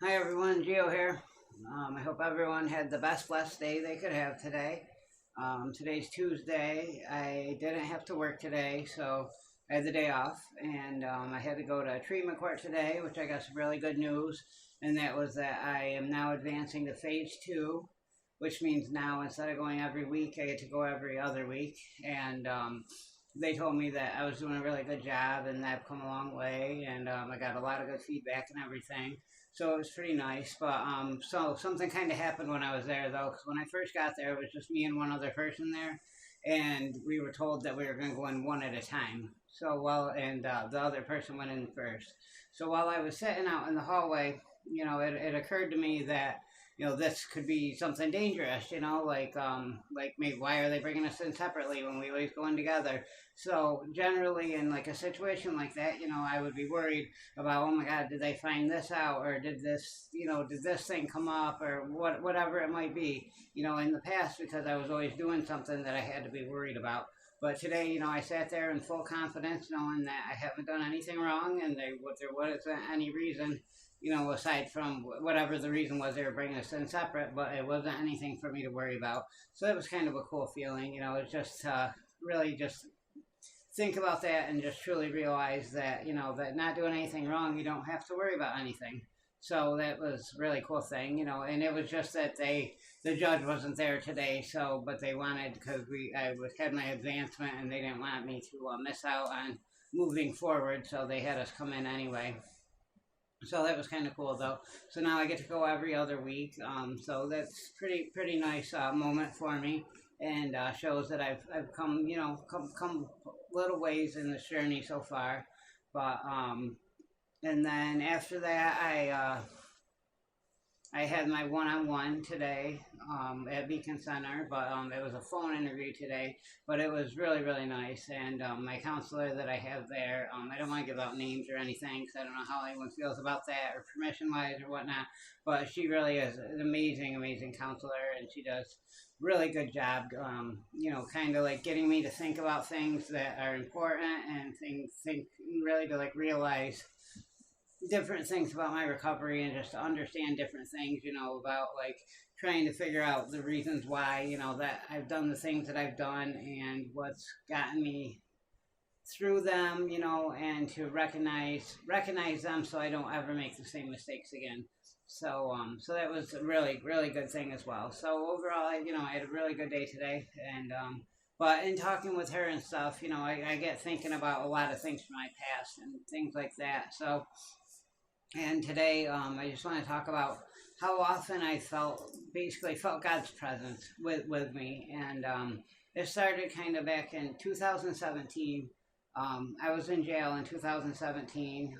Hi everyone, Gio here. I hope everyone had the best blessed day they could have today. Today's Tuesday. I didn't have to work today, so I had the day off, and I had to go to treatment court today, which I got some really good news, and that was that I am now advancing to phase two, which means now instead of going every week, I get to go every other week, and they told me that I was doing a really good job, and that I've come a long way, and I got a lot of good feedback and everything. So it was pretty nice. But so something kind of happened when I was there though, because when I first got there, it was just me and one other person there, and we were told that we were going to go in one at a time. The other person went in first. So while I was sitting out in the hallway, it occurred to me that this could be something dangerous. Like maybe why are they bringing us in separately when we always go in together? So generally, in like a situation like that, I would be worried about, oh my God, did they find this out, or did this thing come up, or whatever it might be, in the past, because I was always doing something that I had to be worried about. But today, I sat there in full confidence, knowing that I haven't done anything wrong, and there wasn't any reason, aside from whatever the reason was they were bringing us in separate, but it wasn't anything for me to worry about. So it was kind of a cool feeling, it's just really just think about that and just truly realize that that not doing anything wrong, you don't have to worry about anything. So that was a really cool thing, and it was just that the judge wasn't there today, so but they wanted, because had my advancement and they didn't want me to miss out on moving forward, so they had us come in anyway. So that was kind of cool though. So now I get to go every other week. So that's pretty nice moment for me, and shows that I've come come little ways in this journey so far. But and then after that, I had my one-on-one today at Beacon Center, but it was a phone interview today. But it was really nice, and my counselor that I have there, I don't want to give out names or anything because I don't know how anyone feels about that or permission-wise or whatnot. But she really is an amazing counselor, and she does really good job. Kind of like getting me to think about things that are important and think really to like realize different things about my recovery and just to understand different things, about like trying to figure out the reasons why, that I've done the things that I've done and what's gotten me through them, and to recognize them so I don't ever make the same mistakes again. So that was a really good thing as well. So overall, I had a really good day today, and but in talking with her and stuff, I get thinking about a lot of things from my past and things like that. And today, I just want to talk about how often I basically felt God's presence with me. And it started kind of back in 2017. I was in jail in 2017.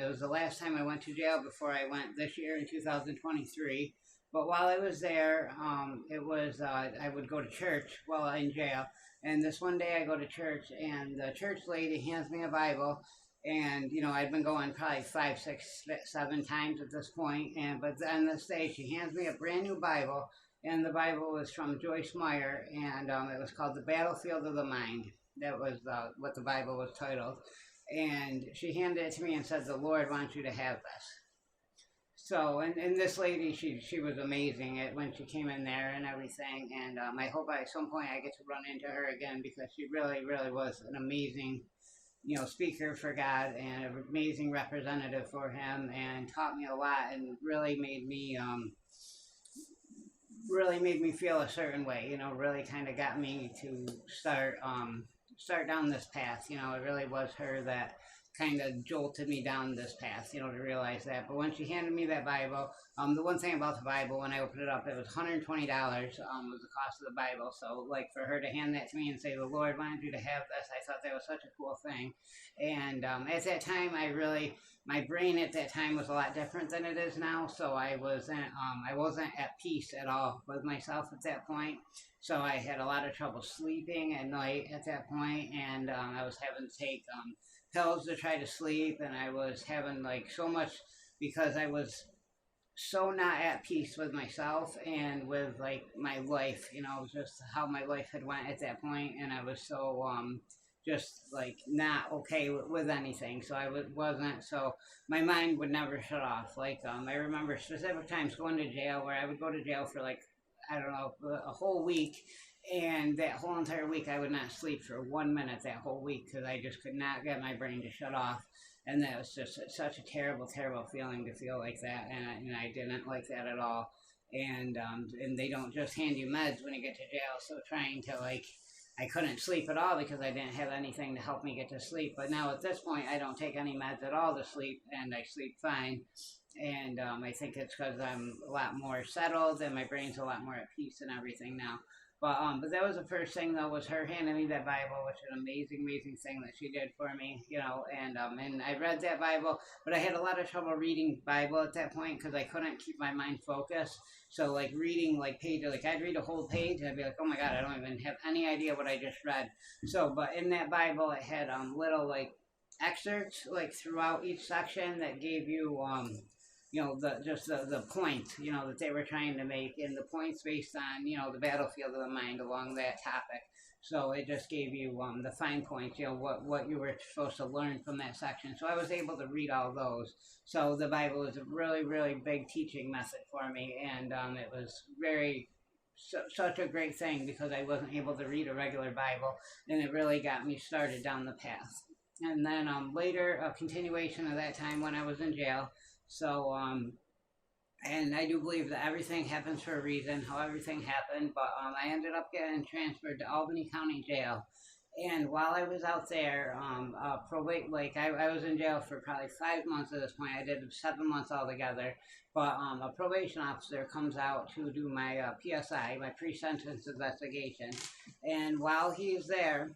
It was the last time I went to jail before I went this year in 2023. But while I was there, I would go to church while in jail. And this one day I go to church, and the church lady hands me a Bible, and I'd been going probably 5, 6, 7 times at this point, and but then this day she hands me a brand new Bible, and the Bible was from Joyce Meyer, and it was called The Battlefield of the Mind. That was what the Bible was titled, and she handed it to me and said, "The Lord wants you to have this." So, and this lady, she was amazing when she came in there and everything, and I hope at some point I get to run into her again, because she really was an amazing speaker for God and an amazing representative for Him, and taught me a lot, and really made me feel a certain way. Really kind of got me to start down this path. It really was her that kind of jolted me down this path, to realize that. But when she handed me that Bible, the one thing about the Bible, when I opened it up, it was $120 was the cost of the Bible. So, like, for her to hand that to me and say, "The Lord wanted you to have this," I thought that was such a cool thing. And at that time, my brain at that time was a lot different than it is now. So I wasn't at peace at all with myself at that point. So I had a lot of trouble sleeping at night at that point, and I was having to take pills to try to sleep, and I was having like so much, because I was so not at peace with myself and with like my life, just how my life had went at that point, and I was so just like not okay with anything. So wasn't, so my mind would never shut off. Like, I remember specific times going to jail where I would go to jail for like, I don't know, a whole week. And that whole entire week, I would not sleep for 1 minute that whole week because I just could not get my brain to shut off. And that was just such a terrible, terrible feeling to feel like that. And I didn't like that at all. And they don't just hand you meds when you get to jail. So trying to like, I couldn't sleep at all because I didn't have anything to help me get to sleep. But now at this point, I don't take any meds at all to sleep, and I sleep fine. And I think it's because I'm a lot more settled and my brain's a lot more at peace and everything now. But that was the first thing though, was her handing me that Bible, which is an amazing, amazing thing that she did for me, you know. And I read that Bible, but I had a lot of trouble reading Bible at that point because I couldn't keep my mind focused. So like reading like pages, like I'd read a whole page and I'd be like, oh my God, I don't even have any idea what I just read. So, but in that Bible, it had little like excerpts like throughout each section that gave you you know, the point, you know, that they were trying to make, and the points based on, you know, the battlefield of the mind along that topic. So it just gave you the fine points, you know, what you were supposed to learn from that section. So I was able to read all those. So the Bible was a really, really big teaching method for me, and it was such a great thing because I wasn't able to read a regular Bible, and it really got me started down the path. And then later, a continuation of that time when I was in jail. So, and I do believe that everything happens for a reason, how everything happened, but I ended up getting transferred to Albany County Jail. And while I was out there, probate, like I was in jail for probably 5 months at this point. I did 7 months altogether. But a probation officer comes out to do my PSI, my pre-sentence investigation. And while he's there,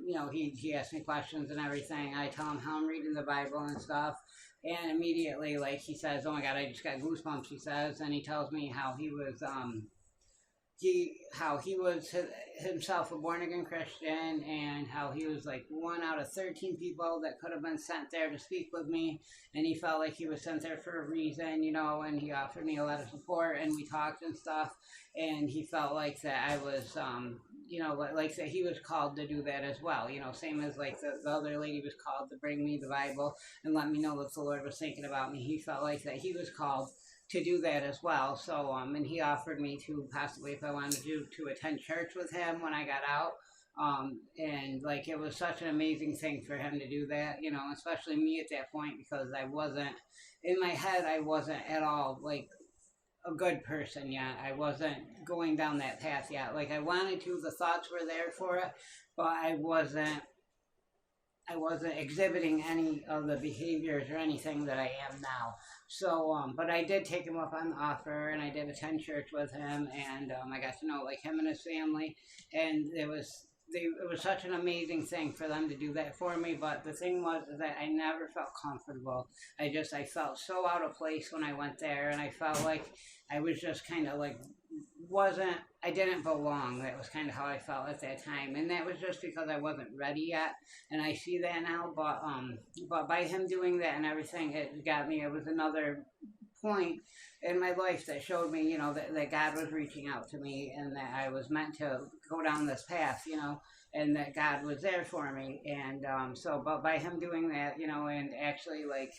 you know, he asks me questions and everything. I tell him how I'm reading the Bible and stuff. And immediately, like, he says, oh my God, I just got goosebumps, he says. And he tells me how he was, himself a born-again Christian, and how he was like 1 out of 13 people that could have been sent there to speak with me. And he felt like he was sent there for a reason, you know, and he offered me a lot of support, and we talked and stuff. And he felt like that I was, you know, like that he was called to do that as well, you know, same as like the other lady was called to bring me the Bible and let me know what the Lord was thinking about me. He felt like that he was called to do that as well. So, and he offered me to possibly, if I wanted to attend church with him when I got out. And like, it was such an amazing thing for him to do that, you know, especially me at that point, because I wasn't, in my head, I wasn't at all like a good person yet. I wasn't going down that path yet. Like, I wanted to, the thoughts were there for it, but I wasn't exhibiting any of the behaviors or anything that I am now. So, but I did take him up on the offer, and I did attend church with him, and I got to know like him and his family, and it was such an amazing thing for them to do that for me. But the thing was is that I never felt comfortable. I felt so out of place when I went there, and I felt like I was just kind of like I didn't belong. That was kind of how I felt at that time, and that was just because I wasn't ready yet. And I see that now, but by him doing that and everything, it got me. It was another point in my life that showed me, you know, that God was reaching out to me, and that I was meant to go down this path, you know, and that God was there for me. And but by him doing that, you know, and actually like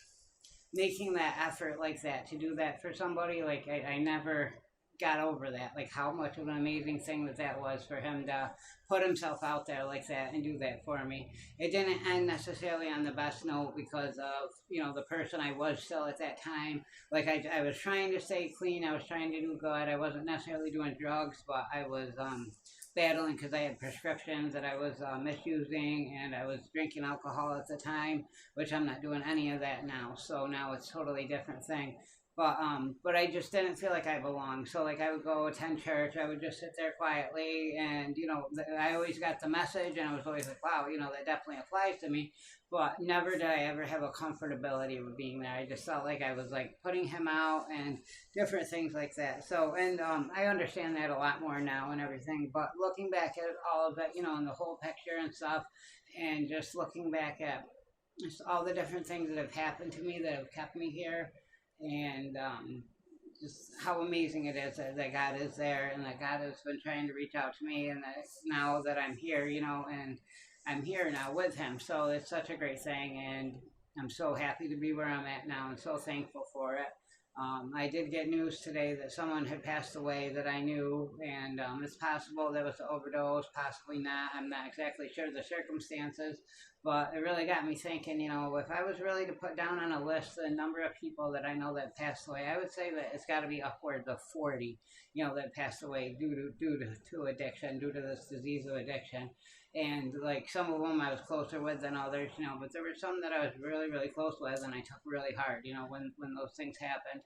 making that effort like that to do that for somebody, like I never got over that, like how much of an amazing thing that was for him to put himself out there like that and do that for me. It didn't end necessarily on the best note because of, you know, the person I was still at that time. Like I was trying to stay clean, I was trying to do good, I wasn't necessarily doing drugs, but I was battling because I had prescriptions that I was misusing, and I was drinking alcohol at the time, which I'm not doing any of that now. So now it's a totally different thing. But I just didn't feel like I belonged. So like I would go attend church, I would just sit there quietly, and you know, I always got the message, and I was always like, wow, you know, that definitely applies to me. But never did I ever have a comfortability with being there. I just felt like I was like putting him out and different things like that. So, and I understand that a lot more now and everything. But looking back at all of it, you know, and the whole picture and stuff, and just looking back at just all the different things that have happened to me that have kept me here. And just how amazing it is that God is there, and that God has been trying to reach out to me, and that now that I'm here, you know, and I'm here now with him. So it's such a great thing, and I'm so happy to be where I'm at now and so thankful for it. I did get news today that someone had passed away that I knew, and it's possible there was an overdose, possibly not. I'm not exactly sure the circumstances, but it really got me thinking, if I was really to put down on a list the number of people that I know that passed away, I would say that it's got to be upwards of 40, that passed away due to addiction, due to this disease of addiction. And like some of them I was closer with than others, but there were some that I was really, really close with, and I took really hard, when those things happened.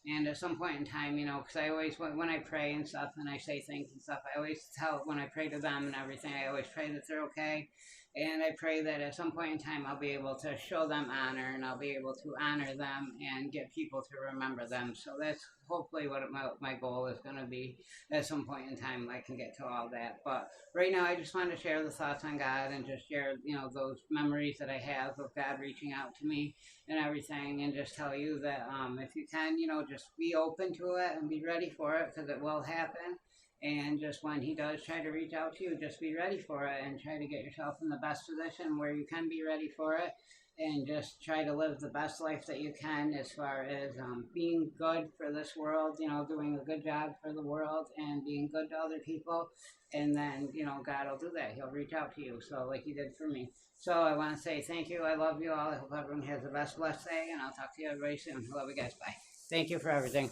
And at some point in time, because I always, when I pray and stuff, and I say things and stuff, I always tell when I pray to them and everything, I always pray that they're okay. And I pray that at some point in time, I'll be able to show them honor, and I'll be able to honor them and get people to remember them. So that's hopefully what my goal is going to be. At some point in time, I can get to all that. But right now, I just want to share the thoughts on God and just share, those memories that I have of God reaching out to me and everything, and just tell you that if you can, just be open to it and be ready for it, because it will happen. And just when he does try to reach out to you, just be ready for it and try to get yourself in the best position where you can be ready for it, and just try to live the best life that you can as far as being good for this world, doing a good job for the world and being good to other people. And then, God will do that. He'll reach out to you. So like he did for me. So I want to say thank you. I love you all. I hope everyone has the best blessed day, and I'll talk to you everybody soon. Love you guys. Bye. Thank you for everything.